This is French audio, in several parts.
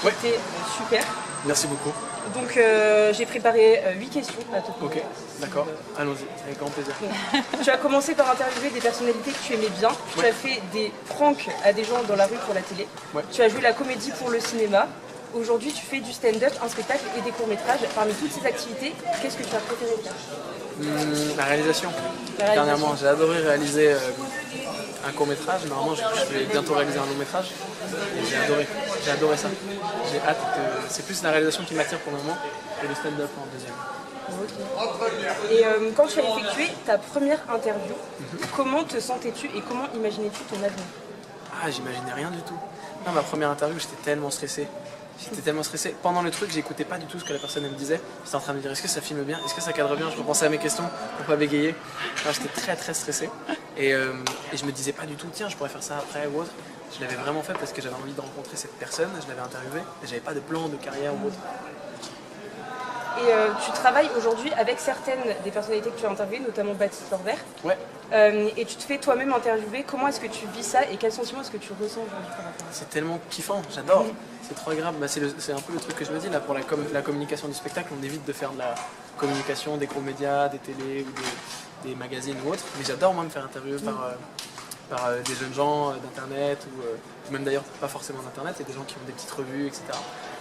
Ouais. C'était super. Merci beaucoup. Donc j'ai préparé 8 questions à te poser. Ok, d'accord. Allons-y, avec grand plaisir. Tu as commencé par interviewer des personnalités que tu aimais bien. Tu Ouais. as fait des pranks à des gens dans la rue pour la télé. Ouais. Tu as joué la comédie pour le cinéma. Aujourd'hui, tu fais du stand-up, un spectacle et des courts-métrages. Parmi toutes ces activités, qu'est-ce que tu as préféré faire? La réalisation. La réalisation. Dernièrement, j'ai adoré réaliser un court-métrage. Normalement, je vais bientôt réaliser un long-métrage. Et j'ai adoré ça. J'ai hâte. C'est plus la réalisation qui m'attire pour le moment et le stand-up en deuxième. Et quand tu as effectué ta première interview, comment te sentais-tu et comment imaginais-tu ton avenir? Ah, j'imaginais rien du tout. Non, ma première interview, j'étais tellement stressé. Pendant le truc, j'écoutais pas du tout ce que la personne elle me disait. J'étais en train de me dire, est-ce que ça filme bien? Est-ce que ça cadre bien? Je repensais à mes questions pour pas bégayer. J'étais très très stressé. Et je me disais pas du tout, tiens, je pourrais faire ça après ou autre. Je l'avais vraiment fait parce que j'avais envie de rencontrer cette personne. Je l'avais interviewée et j'avais pas de plan de carrière ou autre. Et tu travailles aujourd'hui avec certaines des personnalités que tu as interviewées, notamment Baptiste Lorbert. Ouais. Et tu te fais toi-même interviewer. Comment est-ce que tu vis ça et quels sentiments est-ce que tu ressens aujourd'hui par rapport à ça? C'est tellement kiffant, j'adore. C'est trop agréable. Bah, c'est un peu le truc que je me dis là pour la communication du spectacle. On évite de faire de la communication des gros médias, des télés ou des magazines ou autres. Mais j'adore moi me faire interviewer par des jeunes gens d'internet ou même d'ailleurs pas forcément d'internet, et des gens qui ont des petites revues, etc.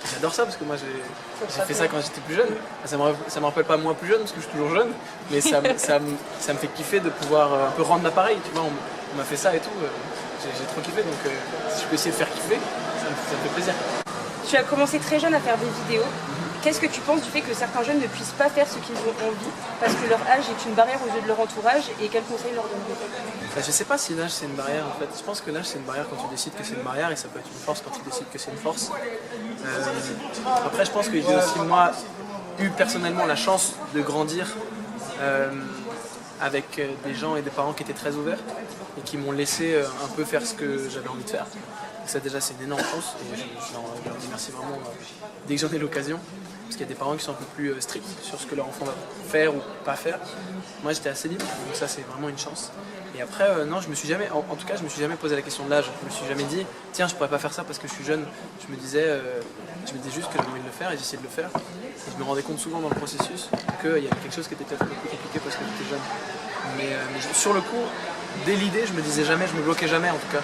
Et j'adore ça parce que moi j'ai fait ça quand j'étais plus jeune. Ça me rappelle pas moi plus jeune parce que je suis toujours jeune, mais ça me fait kiffer de pouvoir un peu rendre l'appareil. Tu vois, on m'a fait ça et tout. J'ai trop kiffé, donc si je peux essayer de faire kiffer, ça me fait plaisir. Tu as commencé très jeune à faire des vidéos. Qu'est-ce que tu penses du fait que certains jeunes ne puissent pas faire ce qu'ils ont envie parce que leur âge est une barrière aux yeux de leur entourage, et quels conseils leur donnerais-tu? Bah, je sais pas si l'âge c'est une barrière en fait. Je pense que l'âge c'est une barrière quand tu décides que c'est une barrière, et ça peut être une force quand tu décides que c'est une force. Après je pense que j'ai aussi moi eu personnellement la chance de grandir avec des gens et des parents qui étaient très ouverts et qui m'ont laissé un peu faire ce que j'avais envie de faire. Et ça déjà c'est une énorme chance et je leur remercie vraiment dès que j'en ai l'occasion. Parce qu'il y a des parents qui sont un peu plus stricts sur ce que leur enfant va faire ou pas faire. Moi j'étais assez libre, donc ça c'est vraiment une chance. Et après, non, je me suis jamais, en tout cas je me suis jamais posé la question de l'âge. Je me suis jamais dit, tiens je pourrais pas faire ça parce que je suis jeune. Je me disais juste que j'avais envie de le faire et j'essayais de le faire. Et je me rendais compte souvent dans le processus qu'il y avait quelque chose qui était peut-être un peu plus compliqué parce que j'étais jeune. Mais sur le coup, dès l'idée, je me disais jamais, je me bloquais jamais en tout cas.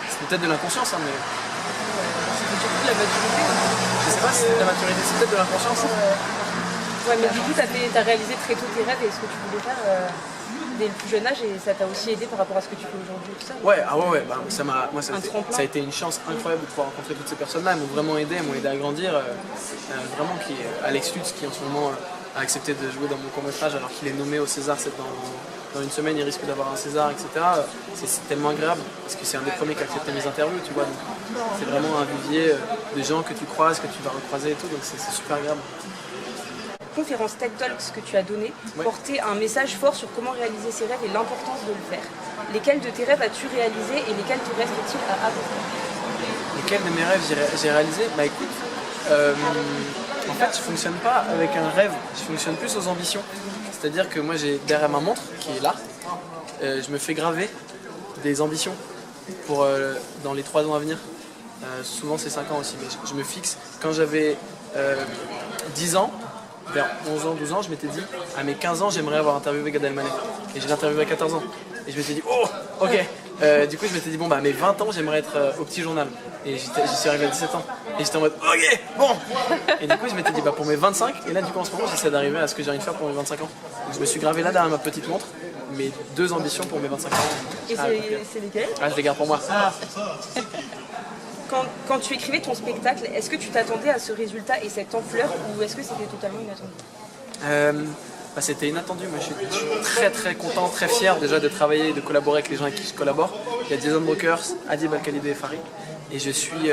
C'est peut-être de l'inconscience, hein, mais C'est surtout de la maturité. je sais pas si c'est de la maturité, c'est peut-être de l'inconscience. Ouais, mais du coup, tu as réalisé très tôt tes rêves et ce que tu voulais faire dès le plus jeune âge, et ça t'a aussi aidé par rapport à ce que tu fais aujourd'hui et tout ça. Ouais, bah, ça a été une chance incroyable de pouvoir rencontrer toutes ces personnes-là. Elles m'ont vraiment aidé à grandir. Vraiment, qui est Alex Lutz qui en ce moment a accepté de jouer dans mon court-métrage alors qu'il est nommé au César. Dans une semaine, il risque d'avoir un César, etc. C'est tellement agréable parce que c'est un des premiers qui a accepté mes interviews, tu vois. Donc, c'est vraiment un vivier de gens que tu croises, que tu vas recroiser et tout. Donc c'est super agréable. Conférence TED Talks que tu as donnée portait un message fort sur comment réaliser ses rêves et l'importance de le faire. Lesquels de tes rêves as-tu réalisé et lesquels te reste-t-il à accomplir? Lesquels de mes rêves j'ai réalisé? Bah écoute, en fait je fonctionne pas avec un rêve, je fonctionne plus aux ambitions. C'est-à-dire que moi j'ai derrière ma montre qui est là, je me fais graver des ambitions pour dans les 3 ans à venir. Souvent c'est 5 ans aussi, mais je me fixe. Quand j'avais 10 ans, vers 11 ans, 12 ans, je m'étais dit, à mes 15 ans, j'aimerais avoir interviewé Gad Elmaleh. Et je l'ai interviewé à 14 ans. Et je m'étais dit, oh, ok. Du coup, je m'étais dit, bon, bah, à mes 20 ans, j'aimerais être au petit journal. Et j'y suis arrivé à 17 ans. Et j'étais en mode, ok, bon. Et du coup, je m'étais dit, bah, pour mes 25, et là, du coup, en ce moment, j'essaie d'arriver à ce que j'ai envie de faire pour mes 25 ans. Donc, je me suis gravé là derrière ma petite montre, mes 2 ambitions pour mes 25 ans. Et c'est lesquelles? Ah, je les garde pour moi. Quand tu écrivais ton spectacle, est-ce que tu t'attendais à ce résultat et cette ampleur, ou est-ce que c'était totalement inattendu? Bah, c'était inattendu. Moi, je suis très très content, très fier déjà de travailler et de collaborer avec les gens avec qui je collabore. Il y a Jason Brokers, Adib Al-Khalidé et Farid. Et je suis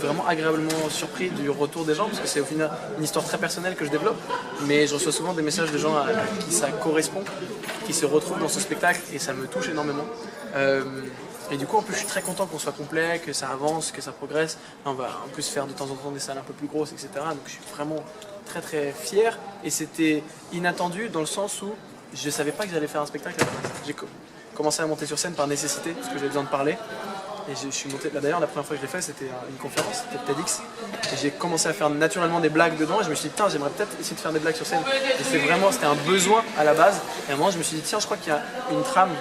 vraiment agréablement surpris du retour des gens parce que c'est au final une histoire très personnelle que je développe. Mais je reçois souvent des messages de gens à qui ça correspond, qui se retrouvent dans ce spectacle, et ça me touche énormément. Et du coup, en plus, je suis très content qu'on soit complet, que ça avance, que ça progresse. Là, on va en plus faire de temps en temps des salles un peu plus grosses, etc. Donc, je suis vraiment très très fier. Et c'était inattendu dans le sens où je ne savais pas que j'allais faire un spectacle. J'ai commencé à monter sur scène par nécessité, parce que j'avais besoin de parler. Et je suis monté, là d'ailleurs la première fois que je l'ai fait c'était une conférence, c'était TEDx. Et j'ai commencé à faire naturellement des blagues dedans et je me suis dit putain j'aimerais peut-être essayer de faire des blagues sur scène. Et c'était un besoin à la base. Et à un moment je me suis dit tiens je crois qu'il y a une trame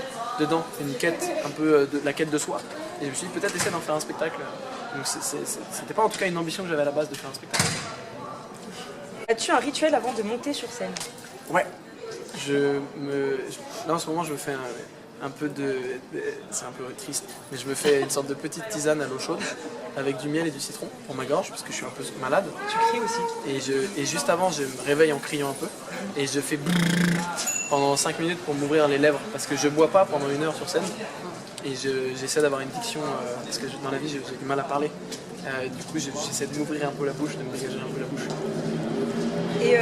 dedans, une quête, un peu de la quête de soi. Et je me suis dit peut-être essayer d'en faire un spectacle. Donc c'était pas en tout cas une ambition que j'avais à la base de faire un spectacle. As-tu un rituel avant de monter sur scène? Ouais. Là en ce moment je me fais un peu c'est un peu triste, mais je me fais une sorte de petite tisane à l'eau chaude avec du miel et du citron pour ma gorge parce que je suis un peu malade. Tu cries aussi? Et juste avant je me réveille en criant un peu et je fais pendant 5 minutes pour m'ouvrir les lèvres parce que je bois pas pendant 1 heure sur scène et j'essaie d'avoir une diction parce que dans la vie j'ai du mal à parler. Du coup j'essaie de m'ouvrir un peu la bouche, de me dégager un peu la bouche. Et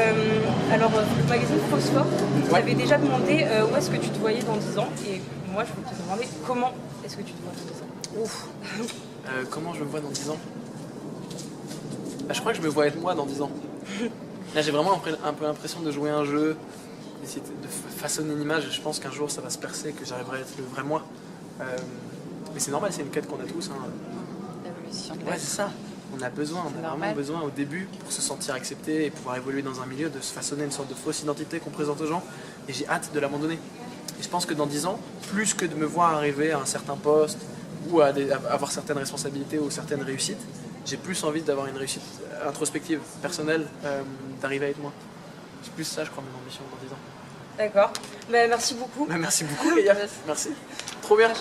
alors, le magazine Phosphore t'avait déjà demandé où est-ce que tu te voyais dans 10 ans. Et moi, je voulais te demander comment est-ce que tu te vois dans 10 ans. Ouf. Comment je me vois dans 10 ans? Je crois que je me vois être moi dans 10 ans. Là, j'ai vraiment un peu l'impression de jouer un jeu, d'essayer de façonner une image. Et je pense qu'un jour, ça va se percer, que j'arriverai à être le vrai moi. Mais c'est normal, c'est une quête qu'on a tous. L'évolution. Ouais, c'est ça. On a vraiment besoin au début pour se sentir accepté et pouvoir évoluer dans un milieu, de se façonner une sorte de fausse identité qu'on présente aux gens. Et j'ai hâte de l'abandonner. Et je pense que dans 10 ans, plus que de me voir arriver à un certain poste ou à avoir certaines responsabilités ou certaines réussites, j'ai plus envie d'avoir une réussite introspective, personnelle, d'arriver à être moi. C'est plus ça, je crois, mon ambition dans 10 ans. D'accord. Bah, merci beaucoup. Merci beaucoup, les gars. Merci. Trop bien.